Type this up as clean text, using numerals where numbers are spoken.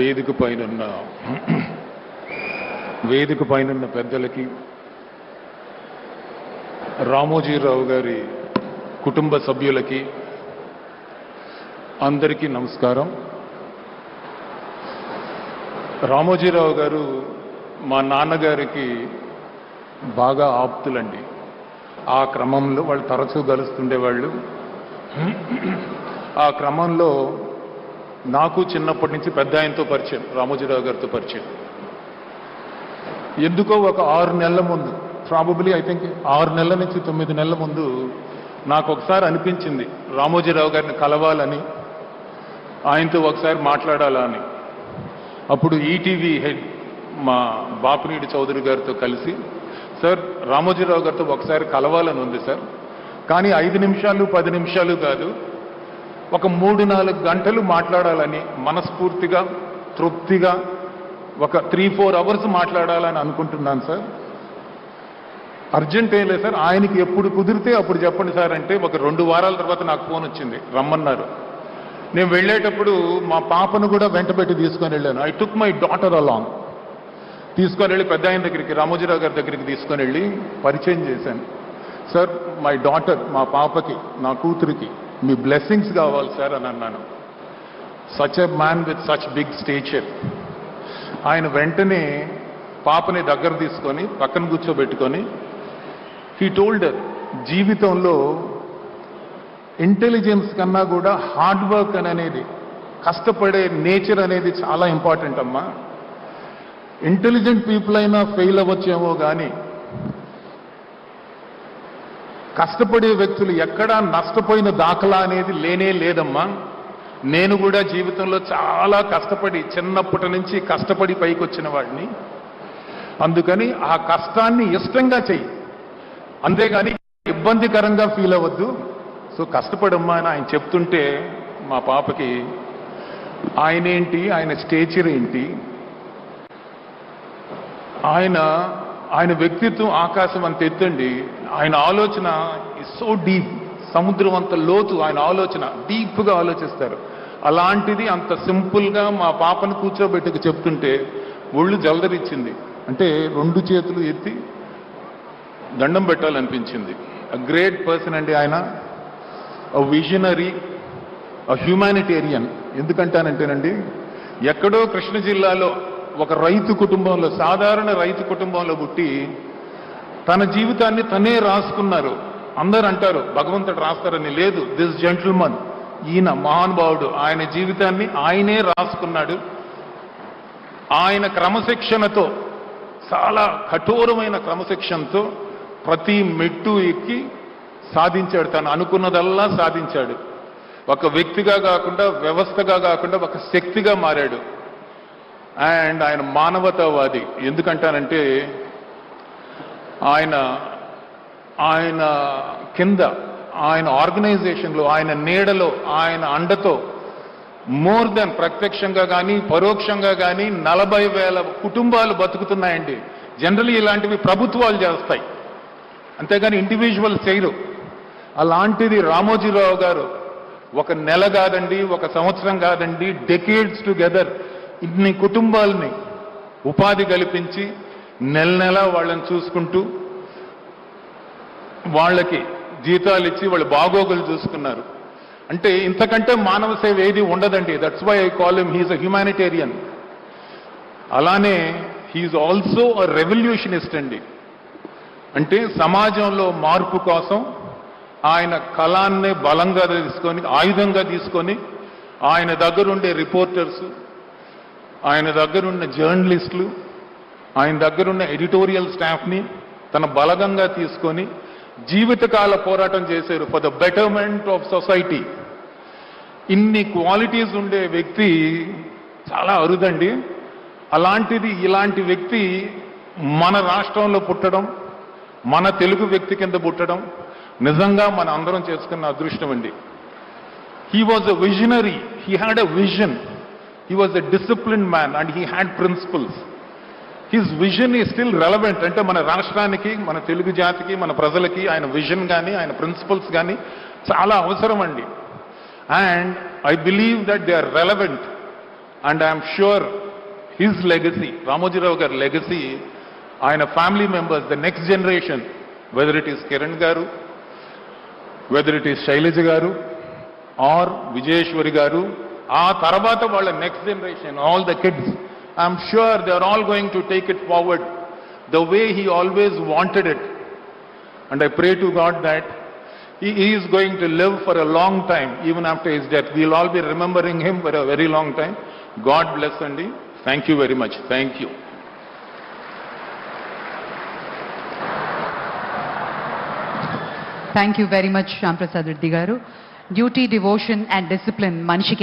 వేదిక పైనున్న పెద్దలకి, రామోజీరావు గారి కుటుంబ సభ్యులకి అందరికీ నమస్కారం. రామోజీరావు గారు మా నాన్నగారికి బాగా ఆప్తులండి. ఆ క్రమంలో వాళ్ళు తరచూ కలుస్తుండేవాళ్ళు. ఆ క్రమంలో నాకు చిన్నప్పటి నుంచి పెద్ద ఆయనతో పరిచయం, రామోజీరావు గారితో పరిచయం. ఎందుకో ఒక 6 నెలల ముందు, ప్రాబబ్లీ ఐ థింక్ 6 నెలల నుంచి 9 నెలల ముందు నాకు ఒకసారి అనిపించింది రామోజీరావు గారిని కలవాలని, ఆయనతో ఒకసారి మాట్లాడాలా అని. అప్పుడు ఈటీవీ హెడ్ మా బాపినీడి చౌదరి గారితో కలిసి, సార్ రామోజీరావు గారితో ఒకసారి కలవాలని ఉంది సార్, కానీ 5 నిమిషాలు 10 నిమిషాలు కాదు, ఒక 3-4 గంటలు మాట్లాడాలని మనస్ఫూర్తిగా తృప్తిగా ఒక 3-4 అవర్స్ మాట్లాడాలని అనుకుంటున్నాను సార్. అర్జెంట్ ఏం లేదు సార్, ఆయనకి ఎప్పుడు కుదిరితే అప్పుడు చెప్పండి సార్ అంటే ఒక 2 వారాల తర్వాత నాకు ఫోన్ వచ్చింది, రమ్మన్నారు. నేను వెళ్ళేటప్పుడు మా పాపను కూడా వెంటబెట్టి తీసుకొని వెళ్ళాను. I took my daughter along. తీసుకొని వెళ్ళి పెద్ద ఆయన దగ్గరికి, రామోజీరావు గారి దగ్గరికి తీసుకొని వెళ్ళి పరిచయం చేశాను. సార్ మై డాటర్, మా పాపకి, నా కూతురికి మీ బ్లెస్సింగ్స్ కావాలి సార్ అని అన్నాను. Such a man with such big stature. ఆయన వెంటనే పాపని దగ్గర తీసుకొని పక్కన కూర్చోబెట్టుకొని హీ టోల్డ్ జీవితంలో ఇంటెలిజెన్స్ కన్నా కూడా హార్డ్ వర్క్ అనేది, కష్టపడే నేచర్ అనేది చాలా ఇంపార్టెంట్ అమ్మా. ఇంటెలిజెంట్ పీపుల్ అయినా ఫెయిల్ అవ్వచ్చేమో కానీ కష్టపడే వ్యక్తులు ఎక్కడా నష్టపోయిన దాఖలా అనేది లేనే లేదమ్మా. నేను కూడా జీవితంలో చాలా కష్టపడి, చిన్నప్పటి నుంచి కష్టపడి పైకి వచ్చిన వాడిని. అందుకని ఆ కష్టాన్ని ఇష్టంగా చెయ్యి, అంతేగాని ఇబ్బందికరంగా ఫీల్ అవ్వద్దు. సో కష్టపడమ్మా అని ఆయన చెప్తుంటే మా పాపకి ఆయనేంటి, ఆయన స్టేచర్ ఏంటి, ఆయన వ్యక్తిత్వం ఆకాశం అంత ఎత్తండి. ఆయన ఆలోచన ఇస్ సో డీప్, సముద్రం అంత లోతు ఆయన ఆలోచన, డీప్గా ఆలోచిస్తారు. అలాంటిది అంత సింపుల్గా మా పాపను కూర్చోబెట్టుకు చెప్తుంటే ఒళ్ళు జలదరిచ్చింది. అంటే 2 చేతులు ఎత్తి దండం పెట్టాలనిపించింది. అ గ్రేట్ పర్సన్ అండి ఆయన, అ విజనరీ, అ హ్యూమానిటేరియన్. ఎందుకంటానంటేనండి, ఎక్కడో కృష్ణ జిల్లాలో ఒక రైతు కుటుంబంలో, సాధారణ రైతు కుటుంబంలో పుట్టి తన జీవితాన్ని తనే రాసుకున్నారు. అందరూ అంటారు భగవంతుడు రాస్తారని, లేదు. దిస్ జెంటిల్మన్, ఈయన మహానుభావుడు, ఆయన జీవితాన్ని ఆయనే రాసుకున్నాడు. ఆయన క్రమశిక్షణతో, చాలా కఠోరమైన క్రమశిక్షణతో ప్రతి మెట్టు ఎక్కి సాధించాడు. తను అనుకున్నదల్లా సాధించాడు. ఒక వ్యక్తిగా కాకుండా, వ్యవస్థగా కాకుండా ఒక శక్తిగా మారాడు. అండ్ ఆయన మానవతావాది. ఎందుకంటానంటే ఆయన కింద, ఆయన ఆర్గనైజేషన్లో, ఆయన నీడలో, ఆయన అండతో మోర్ దెన్ ప్రత్యక్షంగా కానీ పరోక్షంగా కానీ 40,000 కుటుంబాలు బతుకుతున్నాయండి. జనరల్లీ ఇలాంటివి ప్రభుత్వాలు చేస్తాయి, అంతేగాని ఇండివిజువల్ చేయరు. అలాంటిది రామోజీరావు గారు ఒక నెల కాదండి, ఒక సంవత్సరం కాదండి, డెకేడ్స్ టుగెదర్ ఇన్ని కుటుంబాలని ఉపాధి కల్పించి నెల వాళ్ళని చూసుకుంటూ వాళ్ళకి జీతాలు ఇచ్చి వాళ్ళ బాగోగులు చూసుకున్నారు. అంటే ఇంతకంటే మానవ సేవ ఏది ఉండదండి. That's why I call him, he's a humanitarian. అలానే హీఈస్ ఆల్సో అ రెవల్యూషనిస్ట్ అండి. అంటే సమాజంలో మార్పు కోసం ఆయన కళాన్నే బలంగా తీసుకొని, ఆయుధంగా తీసుకొని, ఆయన దగ్గరుండే రిపోర్టర్స్, ఆయన దగ్గరున్న జర్నలిస్టులు, ఆయన దగ్గరున్న ఎడిటోరియల్ స్టాఫ్ని తన బలగంగా తీసుకొని జీవితకాల పోరాటం చేశారు for the betterment of society. ఇన్ని క్వాలిటీస్ ఉండే వ్యక్తి చాలా అరుదండి. అలాంటిది, ఇలాంటి వ్యక్తి మన రాష్ట్రంలో పుట్టడం, మన తెలుగు వ్యక్తి కింద పుట్టడం నిజంగా మన అందరం చేసుకున్న అదృష్టం అండి. He was a visionary, he had a vision, he was a disciplined man and he had principles. His vision is still relevant. అంటే మన రాష్ట్రానికి, మన తెలుగు జాతికి, మన ప్రజలకి ఆయన విజన్ కానీ ఆయన ప్రిన్సిపల్స్ కానీ చాలా అవసరం అండి. And I believe that they are relevant and I am sure his legacy, Ramoji Rao Garu legacy, ఆయన family members, the next generation, whether it is Kiran గారు, వెదర్ ఇట్ ఈస్ శైలజ గారు ఆర్ విజయేశ్వరి గారు, ఆ తర్వాత వాళ్ళ next generation, all the kids, I'm sure they are all going to take it forward the way he always wanted it. And I pray to God that he is going to live for a long time, even after his death. We will all be remembering him for a very long time. God bless Andi. Thank you very much. Thank you. Thank you very much, Shyam Prasad Reddy garu. Duty, devotion and discipline, manishiki